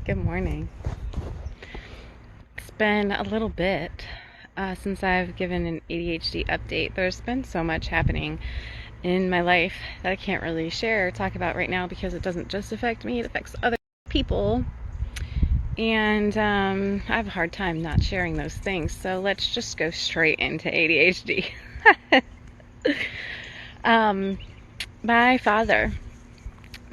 Good morning. It's been a little bit since I've given an ADHD update. There's been so much happening in my life that I can't really share or talk about right now because it doesn't just affect me, it affects other people. And I have a hard time not sharing those things. So let's just go straight into ADHD. My father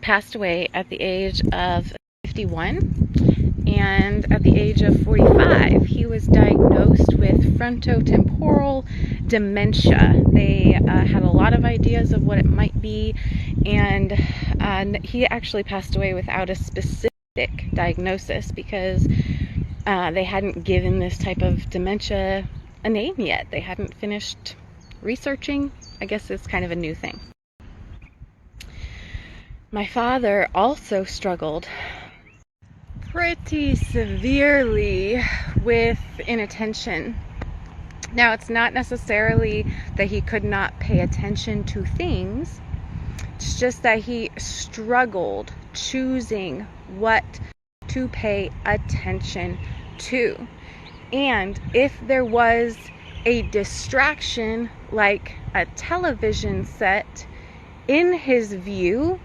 passed away at the age of 51, and at the age of 45 he was diagnosed with frontotemporal dementia. They had a lot of ideas of what it might be, and he actually passed away without a specific diagnosis because they hadn't given this type of dementia a name yet. They hadn't finished researching. I guess it's kind of a new thing. My father also struggled pretty severely with inattention. Now, it's not necessarily that he could not pay attention to things. It's just that he struggled choosing what to pay attention to. And if there was a distraction like a television set in his view,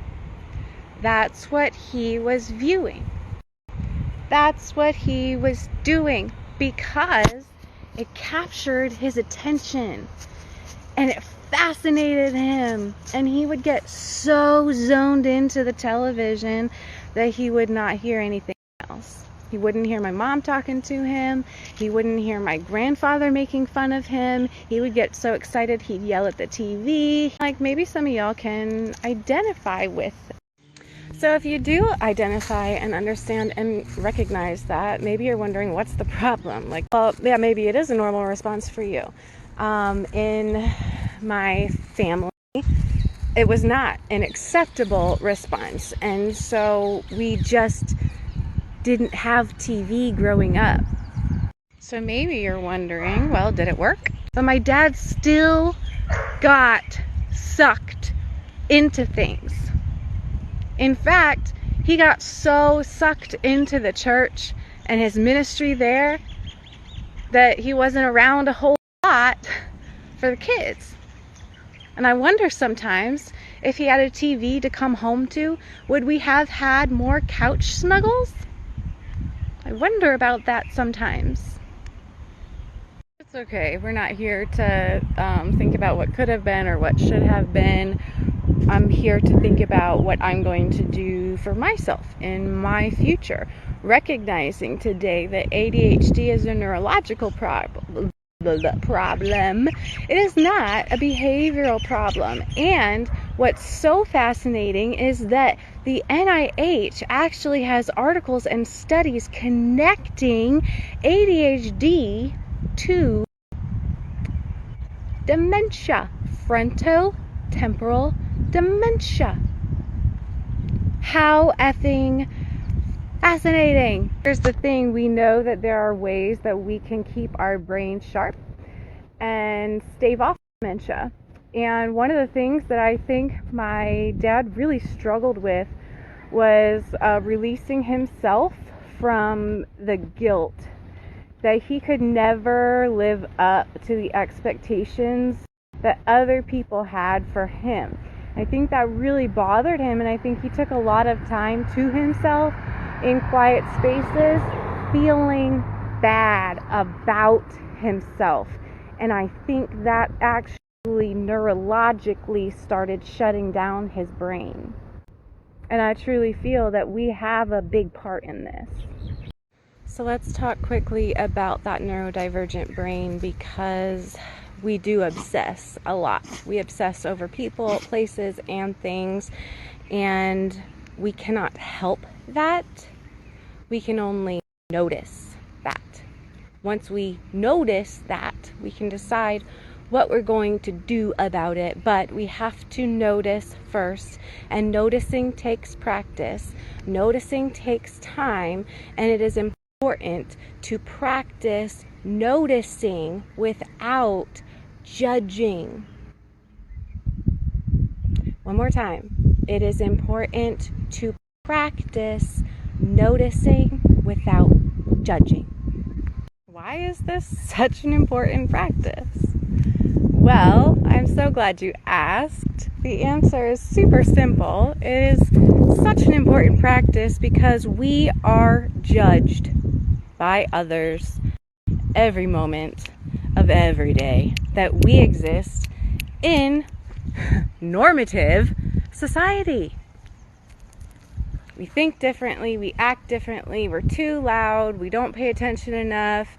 that's what he was viewing. That's what he was doing because it captured his attention and it fascinated him, and he would get so zoned into the television that he would not hear anything else. He wouldn't hear my mom talking to him. He wouldn't hear my grandfather making fun of him. He would get so excited he'd yell at the TV. Like maybe some of y'all can identify with. So if you do identify and understand and recognize that, maybe you're wondering what's the problem. Like, well, yeah, maybe it is a normal response for you. In my family, it was not an acceptable response. And so we just didn't have TV growing up. So maybe you're wondering, well, did it work? But my dad still got sucked into things. In fact, he got so sucked into the church and his ministry there that he wasn't around a whole lot for the kids. And I wonder sometimes if he had a TV to come home to, would we have had more couch snuggles? I wonder about that sometimes. It's okay. We're not here to think about what could have been or what should have been. I'm here to think about what I'm going to do for myself in my future, recognizing today that ADHD is a neurological problem. It is not a behavioral problem. And what's so fascinating is that the NIH actually has articles and studies connecting ADHD to dementia, frontotemporal dementia. How effing fascinating. Here's the thing, we know that there are ways that we can keep our brain sharp and stave off dementia. And one of the things that I think my dad really struggled with was releasing himself from the guilt that he could never live up to the expectations that other people had for him. I think that really bothered him, and I think he took a lot of time to himself in quiet spaces, feeling bad about himself. And I think that actually neurologically started shutting down his brain. And I truly feel that we have a big part in this. So let's talk quickly about that neurodivergent brain, because we do obsess a lot. We obsess over people, places, and things, and we cannot help that. We can only notice that. Once we notice that, we can decide what we're going to do about it, but we have to notice first, and noticing takes practice. Noticing takes time, and it is important to practice noticing without judging. One more time. It is important to practice noticing without judging. Why is this such an important practice? Well, I'm so glad you asked. The answer is super simple. It is such an important practice because we are judged by others every moment of every day that we exist in normative society. We think differently, we act differently, we're too loud, we don't pay attention enough,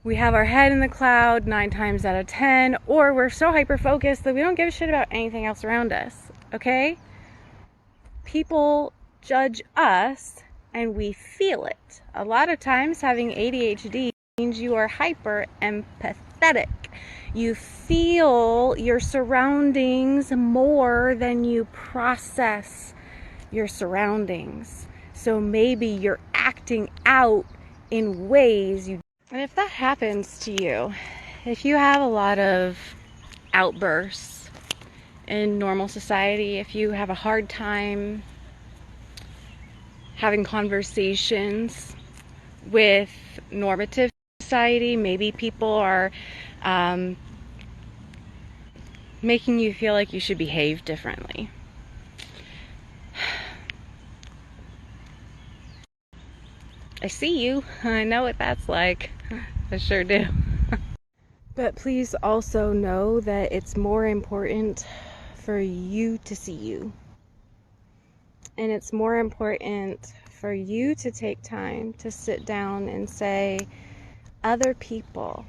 we have our head in the cloud 9 times out of 10, or we're so hyper-focused that we don't give a shit about anything else around us, okay? People judge us and we feel it. A lot of times having ADHD means you are hyper empathetic. You feel your surroundings more than you process your surroundings. So maybe you're acting out in ways you... And if that happens to you, if you have a lot of outbursts in normal society, if you have a hard time having conversations with normative society, maybe people are making you feel like you should behave differently. I see you. I know what that's like. I sure do. But please also know that it's more important for you to see you. And it's more important for you to take time to sit down and say, other people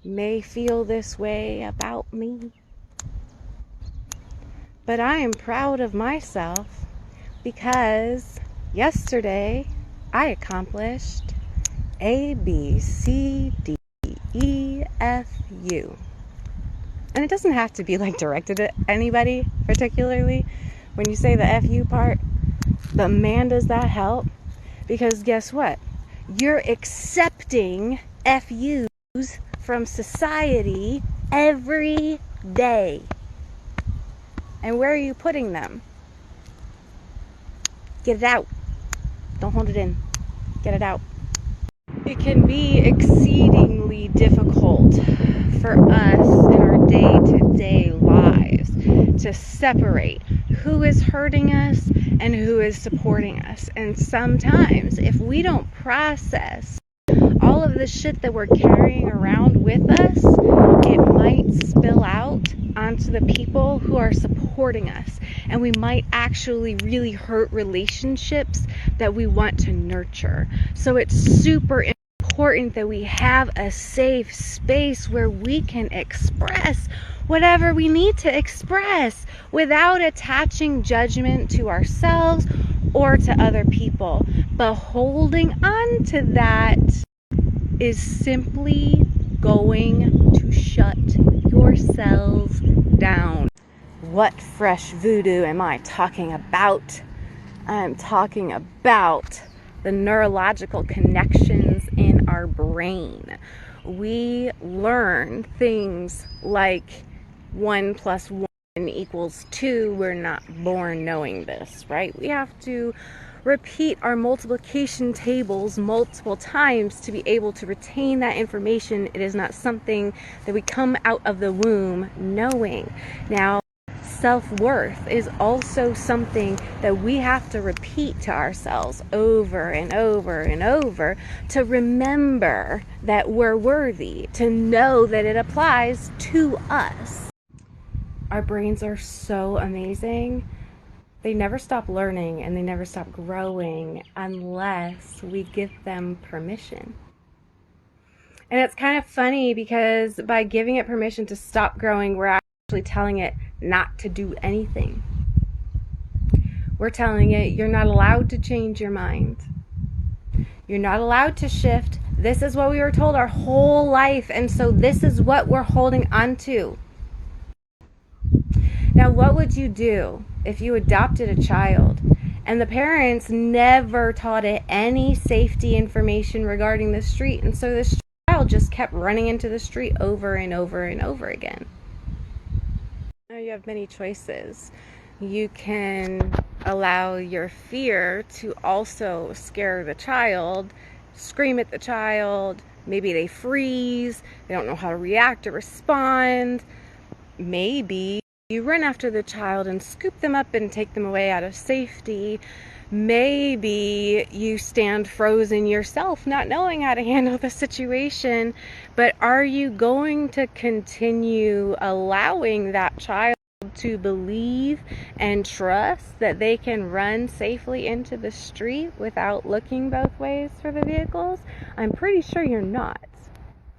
may feel this way about me, but I am proud of myself because yesterday I accomplished A, B, C, D, E, F, U. And it doesn't have to be like directed at anybody particularly when you say the FU part, but man, does that help, because guess what? You're accepting FUs from society every day. And where are you putting them? Get it out. Don't hold it in. Get it out. It can be exceedingly difficult for us in our day-to-day lives to separate who is hurting us and who is supporting us. And sometimes if we don't process all of the shit that we're carrying around with us, it might spill out onto the people who are supporting us, and we might actually really hurt relationships that we want to nurture. So it's super important that we have a safe space where we can express whatever we need to express without attaching judgment to ourselves or to other people. But holding on to that is simply going to shut yourselves down. What fresh voodoo am I talking about? I'm talking about the neurological connections in our brain. We learn things like 1 + 1 = 2. We're not born knowing this, right? We have to repeat our multiplication tables multiple times to be able to retain that information. It is not something that we come out of the womb knowing. Now, self-worth is also something that we have to repeat to ourselves over and over and over to remember that we're worthy, to know that it applies to us. Our brains are so amazing. They never stop learning and they never stop growing unless we give them permission. And it's kind of funny because by giving it permission to stop growing, we're actually telling it not to do anything. We're telling it you're not allowed to change your mind. You're not allowed to shift. This is what we were told our whole life, and so this is what we're holding on to. Now, what would you do if you adopted a child and the parents never taught it any safety information regarding the street, and so this child just kept running into the street over and over and over again? Now you have many choices. You can allow your fear to also scare the child, scream at the child. Maybe they freeze, they don't know how to react or respond. Maybe you run after the child and scoop them up and take them away out of safety. Maybe you stand frozen yourself, not knowing how to handle the situation. But are you going to continue allowing that child to believe and trust that they can run safely into the street without looking both ways for the vehicles? I'm pretty sure you're not.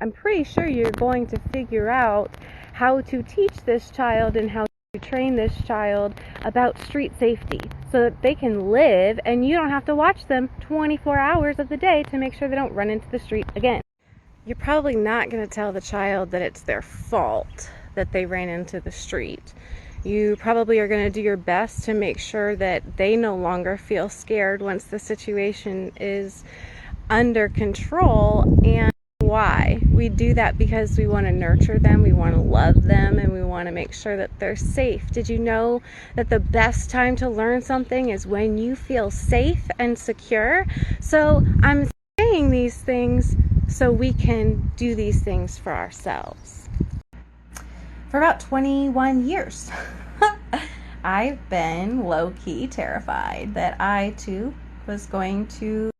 I'm pretty sure you're going to figure out how to teach this child and how to train this child about street safety so that they can live and you don't have to watch them 24 hours of the day to make sure they don't run into the street again. You're probably not going to tell the child that it's their fault that they ran into the street. You probably are going to do your best to make sure that they no longer feel scared once the situation is under control. And why? We do that because we want to nurture them, we want to love them, and we want to make sure that they're safe. Did you know that the best time to learn something is when you feel safe and secure? So I'm saying these things so we can do these things for ourselves. For about 21 years, I've been low-key terrified that I too was going to.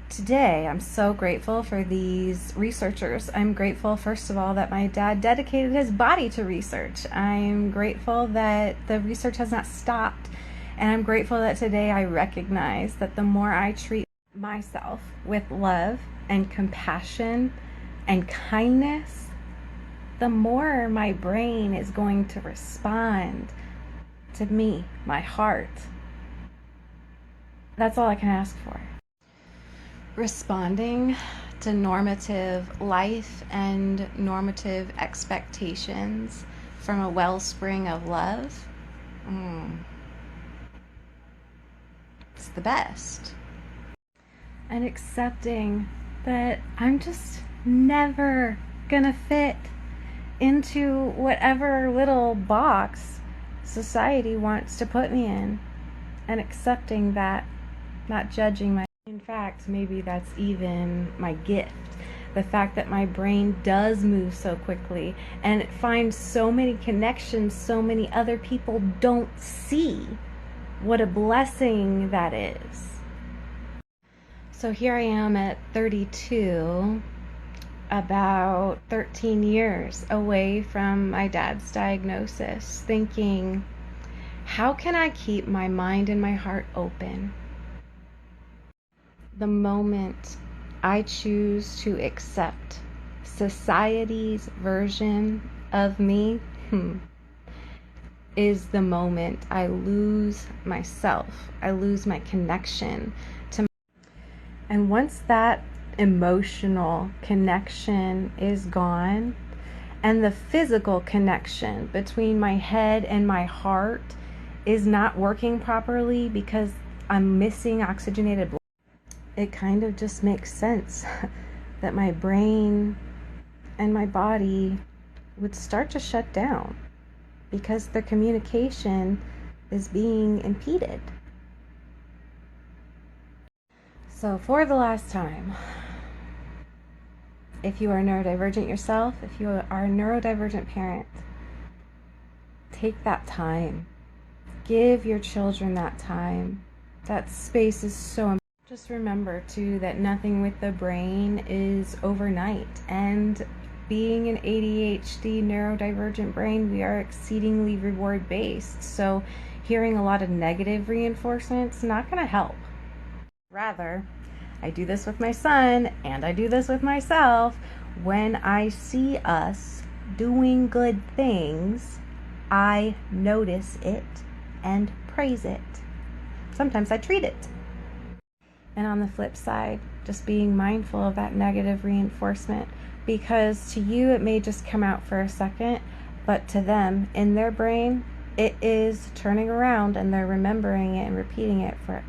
Today, I'm so grateful for these researchers. I'm grateful, first of all, that my dad dedicated his body to research. I'm grateful that the research has not stopped. And I'm grateful that today I recognize that the more I treat myself with love and compassion and kindness, the more my brain is going to respond to me, my heart. That's all I can ask for. Responding to normative life and normative expectations from a wellspring of love, it's the best. And accepting that I'm just never gonna fit into whatever little box society wants to put me in, and accepting that, not judging my. In fact, maybe that's even my gift. The fact that my brain does move so quickly and it finds so many connections so many other people don't see. What a blessing that is. So here I am at 32, about 13 years away from my dad's diagnosis, thinking, how can I keep my mind and my heart open? The moment I choose to accept society's version of me is the moment I lose myself. I lose my connection to and once that emotional connection is gone and the physical connection between my head and my heart is not working properly because I'm missing oxygenated blood, it kind of just makes sense that my brain and my body would start to shut down because the communication is being impeded. So for the last time, if you are neurodivergent yourself, if you are a neurodivergent parent, take that time. Give your children that time. That space is so important. Just remember too that nothing with the brain is overnight, and being an ADHD neurodivergent brain, we are exceedingly reward based, so hearing a lot of negative reinforcement's not going to help. Rather, I do this with my son and I do this with myself. When I see us doing good things, I notice it and praise it. Sometimes I treat it. And on the flip side, just being mindful of that negative reinforcement, because to you it may just come out for a second, but to them, in their brain, it is turning around and they're remembering it and repeating it for